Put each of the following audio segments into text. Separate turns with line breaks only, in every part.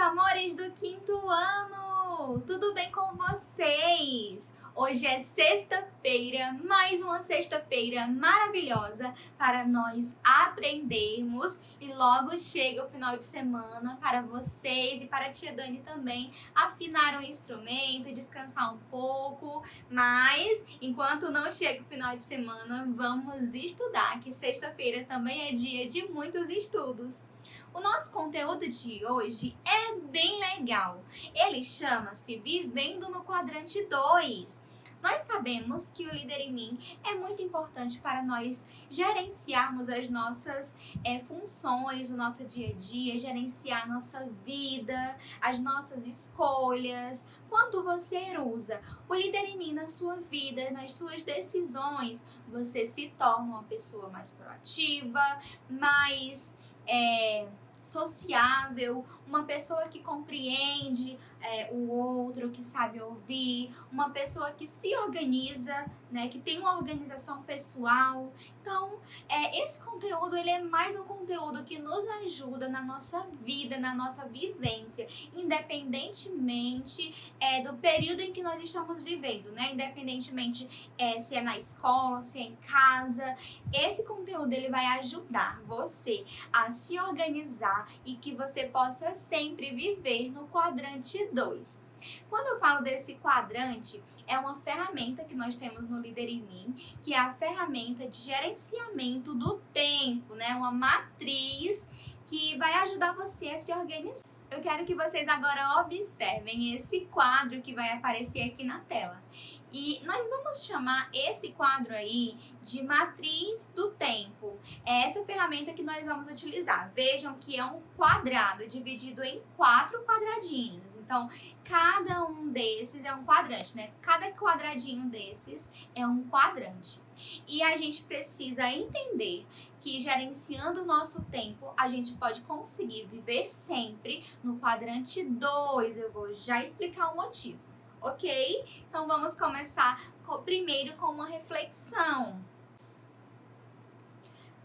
amores do quinto ano! Tudo bem com vocês? Hoje é sexta-feira, mais uma sexta-feira maravilhosa para nós aprendermos e logo chega o final de semana para vocês e para a tia Dani também afinar o instrumento e descansar um pouco, mas enquanto não chega o final de semana, vamos estudar, que sexta-feira também é dia de muitos estudos. O nosso conteúdo de hoje é bem legal. Ele chama-se Vivendo no Quadrante 2. Nós sabemos que o Líder em Mim é muito importante para nós gerenciarmos as nossas funções do nosso dia a dia, gerenciar a nossa vida, as nossas escolhas. Quando você usa o Líder em Mim na sua vida, nas suas decisões, você se torna uma pessoa mais proativa, mais sociável, uma pessoa que compreende o outro, que sabe ouvir, uma pessoa que se organiza, né, que tem uma organização pessoal. Então, esse conteúdo ele é mais um conteúdo que nos ajuda na nossa vida, na nossa vivência, independentemente do período em que nós estamos vivendo, né? Independentemente se é na escola, se é em casa. Esse conteúdo ele vai ajudar você a se organizar e que você possa sempre viver no quadrante 2. Quando eu falo desse quadrante, é uma ferramenta que nós temos no Líder em Mim, que é a ferramenta de gerenciamento do tempo, né? Uma matriz que vai ajudar você a se organizar. Eu quero que vocês agora observem esse quadro que vai aparecer aqui na tela. E nós vamos chamar esse quadro aí de matriz do tempo. É essa ferramenta que nós vamos utilizar. Vejam que é um quadrado dividido em 4 quadradinhos. Então, cada um desses é um quadrante, né? Cada quadradinho desses é um quadrante. E a gente precisa entender que gerenciando o nosso tempo, a gente pode conseguir viver sempre no quadrante 2. Eu vou já explicar o motivo, ok? Então, vamos começar primeiro com uma reflexão.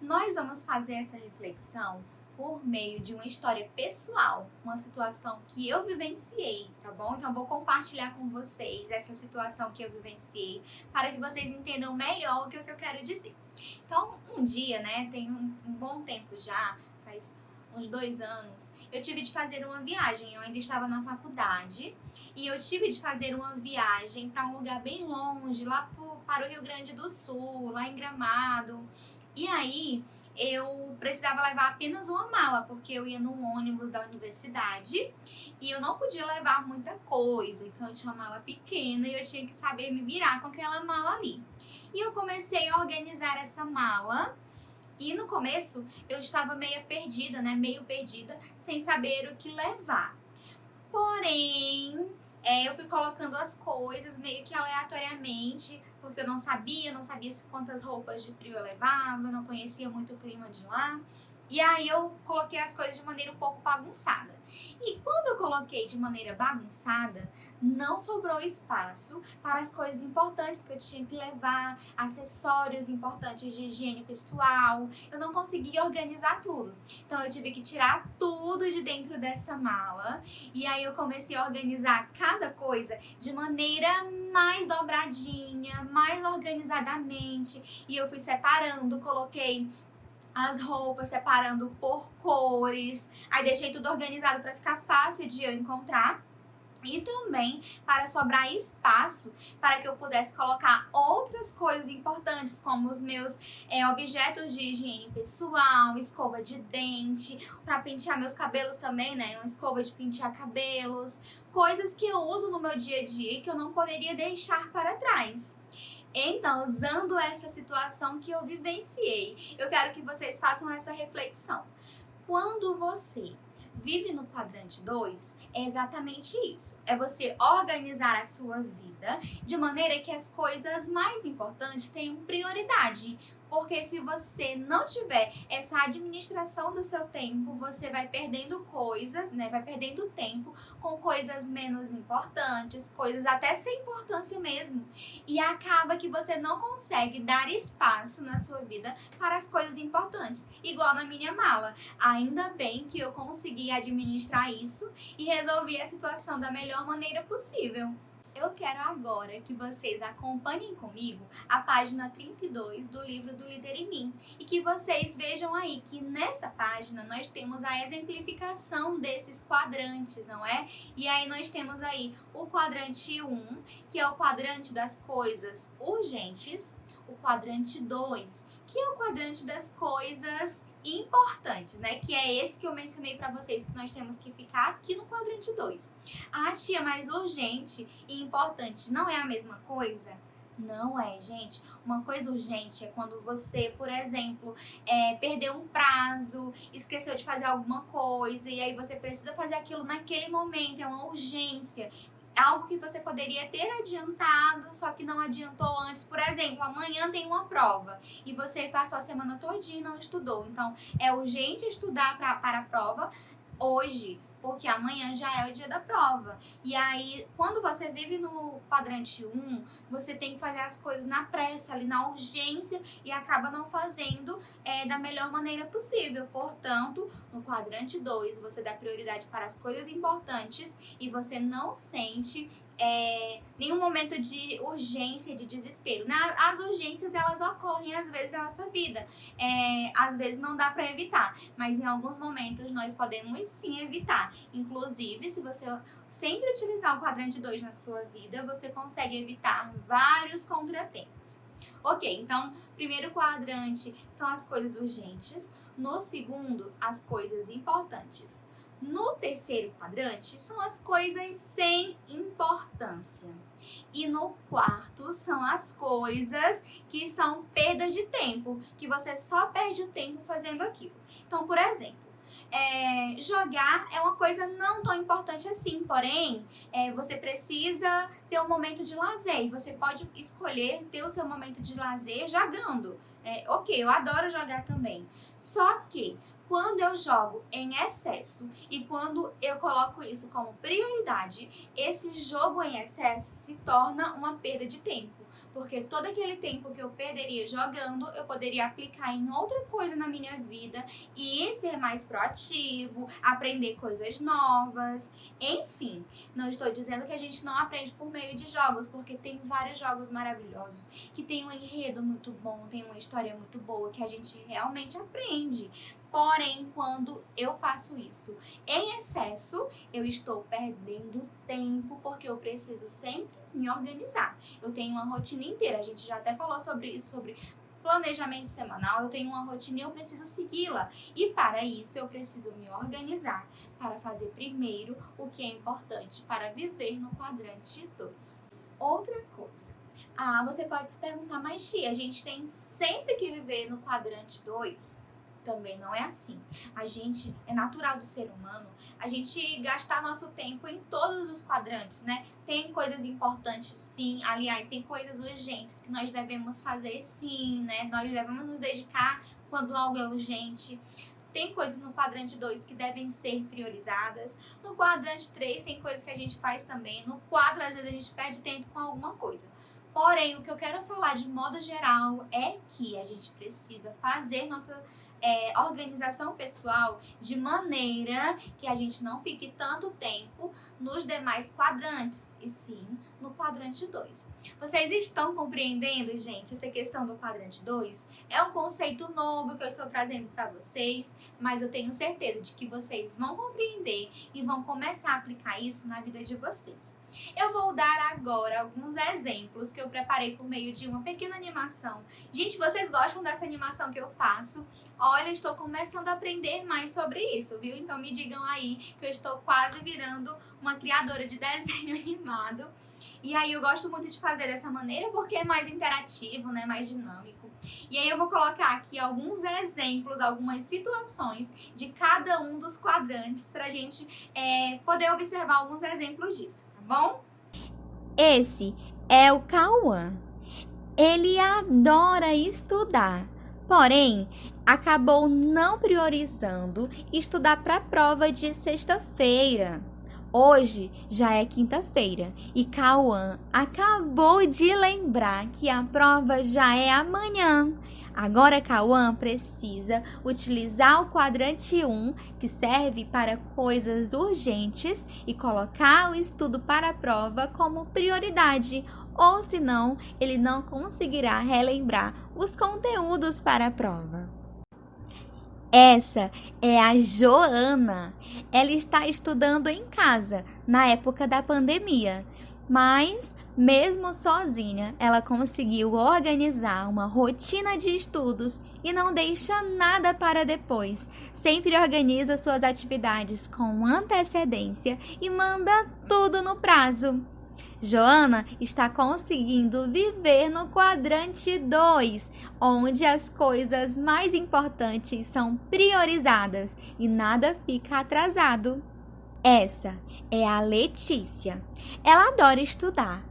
Nós vamos fazer essa reflexão por meio de uma história pessoal, uma situação que eu vivenciei, tá bom? Então, vou compartilhar com vocês essa situação que eu vivenciei para que vocês entendam melhor o que eu quero dizer. Então, um dia, né, tem um bom tempo já, faz uns 2 anos, eu tive de fazer uma viagem. Eu ainda estava na faculdade e eu tive de fazer uma viagem para um lugar bem longe, lá para o Rio Grande do Sul, lá em Gramado. E aí, eu precisava levar apenas uma mala, porque eu ia no ônibus da universidade e eu não podia levar muita coisa. Então, eu tinha uma mala pequena e eu tinha que saber me virar com aquela mala ali. E eu comecei a organizar essa mala. E no começo, eu estava meio perdida, sem saber o que levar. Porém, eu fui colocando as coisas meio que aleatoriamente, porque eu não sabia quantas roupas de frio eu levava, eu não conhecia muito o clima de lá. E aí eu coloquei as coisas de maneira um pouco bagunçada. E quando eu coloquei de maneira bagunçada, não sobrou espaço para as coisas importantes que eu tinha que levar, acessórios importantes de higiene pessoal. Eu não conseguia organizar tudo. Então eu tive que tirar tudo de dentro dessa mala. E aí eu comecei a organizar cada coisa de maneira mais dobradinha, mais organizadamente. E eu fui separando, coloquei as roupas separando por cores, aí deixei tudo organizado para ficar fácil de eu encontrar. E também para sobrar espaço para que eu pudesse colocar outras coisas importantes, como os meus objetos de higiene pessoal, escova de dente, para pentear meus cabelos também, né? Uma escova de pentear cabelos, coisas que eu uso no meu dia a dia e que eu não poderia deixar para trás. Então, usando essa situação que eu vivenciei, eu quero que vocês façam essa reflexão. Quando você vive no quadrante 2, é exatamente isso. É você organizar a sua vida de maneira que as coisas mais importantes tenham prioridade. Porque se você não tiver essa administração do seu tempo, você vai perdendo coisas, né? Vai perdendo tempo com coisas menos importantes, coisas até sem importância mesmo. E acaba que você não consegue dar espaço na sua vida para as coisas importantes. Igual na minha mala. Ainda bem que eu consegui administrar isso e resolvi a situação da melhor maneira possível. Eu quero agora que vocês acompanhem comigo a página 32 do livro do Líder em Mim e que vocês vejam aí que nessa página nós temos a exemplificação desses quadrantes, não é? E aí nós temos aí o quadrante 1, que é o quadrante das coisas urgentes, o quadrante 2, que é o quadrante das coisas importantes, né? Que é esse que eu mencionei para vocês, que nós temos que ficar aqui no quadrante 2. Ah, tia, mas urgente e importante não é a mesma coisa? Não é, gente. Uma coisa urgente é quando você, por exemplo, perdeu um prazo, esqueceu de fazer alguma coisa e aí você precisa fazer aquilo naquele momento, é uma urgência. Algo que você poderia ter adiantado, só que não adiantou antes. Por exemplo, amanhã tem uma prova e você passou a semana todinha e não estudou. Então, é urgente estudar para a prova hoje, porque amanhã já é o dia da prova. E aí, quando você vive no quadrante 1, você tem que fazer as coisas na pressa, ali na urgência, e acaba não fazendo da melhor maneira possível. Portanto, no quadrante 2, você dá prioridade para as coisas importantes e você não sente nenhum momento de urgência, de desespero. As urgências, elas ocorrem às vezes na nossa vida. Às vezes não dá para evitar, mas em alguns momentos nós podemos sim evitar. Inclusive, se você sempre utilizar o quadrante 2 na sua vida, você consegue evitar vários contratempos. Ok, então, primeiro quadrante são as coisas urgentes. No segundo, as coisas importantes. No terceiro quadrante são as coisas sem importância. E no quarto são as coisas que são perdas de tempo, que você só perde o tempo fazendo aquilo. Então, por exemplo, jogar é uma coisa não tão importante assim, porém, você precisa ter um momento de lazer e você pode escolher ter o seu momento de lazer jogando. Ok, eu adoro jogar também, só que quando eu jogo em excesso e quando eu coloco isso como prioridade, esse jogo em excesso se torna uma perda de tempo. Porque todo aquele tempo que eu perderia jogando, eu poderia aplicar em outra coisa na minha vida e ser mais proativo, aprender coisas novas, enfim. Não estou dizendo que a gente não aprende por meio de jogos, porque tem vários jogos maravilhosos, que tem um enredo muito bom, tem uma história muito boa, que a gente realmente aprende. Porém, quando eu faço isso em excesso, eu estou perdendo tempo, porque eu preciso sempre me organizar. Eu tenho uma rotina inteira, a gente já até falou sobre isso, sobre planejamento semanal, eu tenho uma rotina e eu preciso segui-la. E para isso eu preciso me organizar para fazer primeiro o que é importante para viver no quadrante 2. Outra coisa. Você pode se perguntar, mas tia, a gente tem sempre que viver no quadrante 2? Também não é assim. É natural do ser humano a gente gastar nosso tempo em todos os quadrantes, né? Tem coisas importantes, sim. Aliás, tem coisas urgentes que nós devemos fazer, sim, né? Nós devemos nos dedicar quando algo é urgente. Tem coisas no quadrante 2 que devem ser priorizadas. No quadrante 3 tem coisas que a gente faz também. No 4, às vezes, a gente perde tempo com alguma coisa. Porém, o que eu quero falar de modo geral é que a gente precisa fazer nossa organização pessoal de maneira que a gente não fique tanto tempo nos demais quadrantes, e sim no quadrante 2. Vocês estão compreendendo, gente, essa questão do quadrante 2? É um conceito novo que eu estou trazendo para vocês, mas eu tenho certeza de que vocês vão compreender e vão começar a aplicar isso na vida de vocês. Eu vou dar agora alguns exemplos que eu preparei por meio de uma pequena animação. Gente, vocês gostam dessa animação que eu faço? Olha, estou começando a aprender mais sobre isso, viu? Então me digam aí que eu estou quase virando uma criadora de desenho animado. E aí eu gosto muito de fazer dessa maneira porque é mais interativo, né? Mais dinâmico. E aí eu vou colocar aqui alguns exemplos, algumas situações de cada um dos quadrantes pra gente poder observar alguns exemplos disso, tá bom?
Esse é o Cauã. Ele adora estudar,
Porém, acabou não priorizando estudar para a prova de sexta-feira. Hoje já é quinta-feira e Cauã acabou de lembrar que a prova já é amanhã. Agora Cauã precisa utilizar o quadrante 1, que serve para coisas urgentes, e colocar o estudo para a prova como prioridade, ou senão ele não conseguirá relembrar os conteúdos para a prova. Essa é a Joana. Ela está estudando em casa na época da pandemia, mas mesmo sozinha, ela conseguiu organizar uma rotina de estudos e não deixa nada para depois. Sempre organiza suas atividades com antecedência e manda tudo no prazo. Joana está conseguindo viver no quadrante 2, onde as coisas mais importantes são priorizadas e nada fica atrasado. Essa é a Letícia. Ela adora estudar.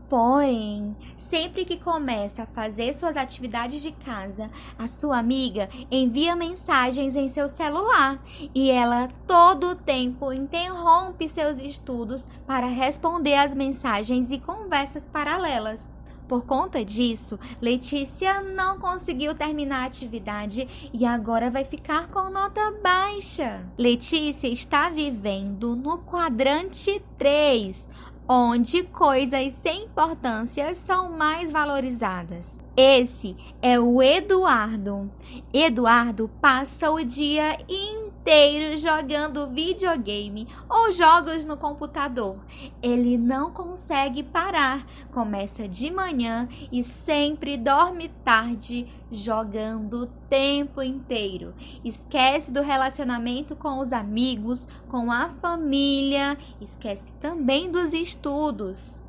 Porém, sempre que começa a fazer suas atividades de casa, a sua amiga envia mensagens em seu celular e ela todo o tempo interrompe seus estudos para responder às mensagens e conversas paralelas. Por conta disso, Letícia não conseguiu terminar a atividade e agora vai ficar com nota baixa. Letícia está vivendo no quadrante 3, onde coisas sem importância são mais valorizadas. Esse é o Eduardo. Eduardo passa o dia inteiro jogando videogame ou jogos no computador. Ele não consegue parar. Começa de manhã e sempre dorme tarde, jogando o tempo inteiro. Esquece do relacionamento com os amigos, com a família, esquece também dos estudos.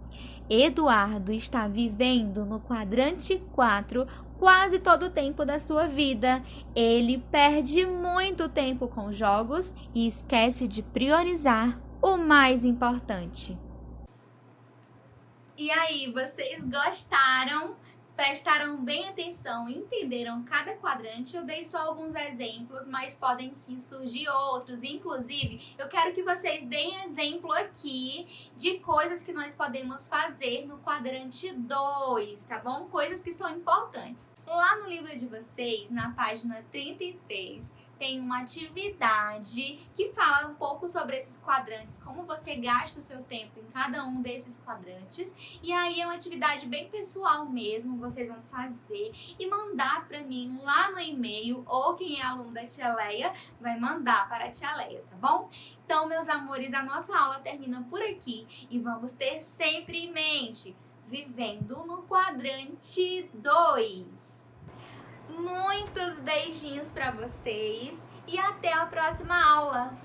Eduardo está vivendo no quadrante 4 quase todo o tempo da sua vida. Ele perde muito tempo com jogos e esquece de priorizar o mais importante. E aí, vocês gostaram? Prestaram bem atenção, entenderam cada quadrante? Eu dei só alguns exemplos, mas podem sim surgir outros. Inclusive, eu quero que vocês deem exemplo aqui de coisas que nós podemos fazer no quadrante 2, tá bom? Coisas que são importantes. Lá no livro de vocês, na página 33, tem uma atividade que fala um pouco sobre esses quadrantes, como você gasta o seu tempo em cada um desses quadrantes. E aí é uma atividade bem pessoal mesmo, vocês vão fazer e mandar para mim lá no e-mail, ou quem é aluno da Tia Leia vai mandar para a Tia Leia, tá bom? Então, meus amores, a nossa aula termina por aqui e vamos ter sempre em mente, vivendo no quadrante 2. Muitos beijinhos para vocês e até a próxima aula!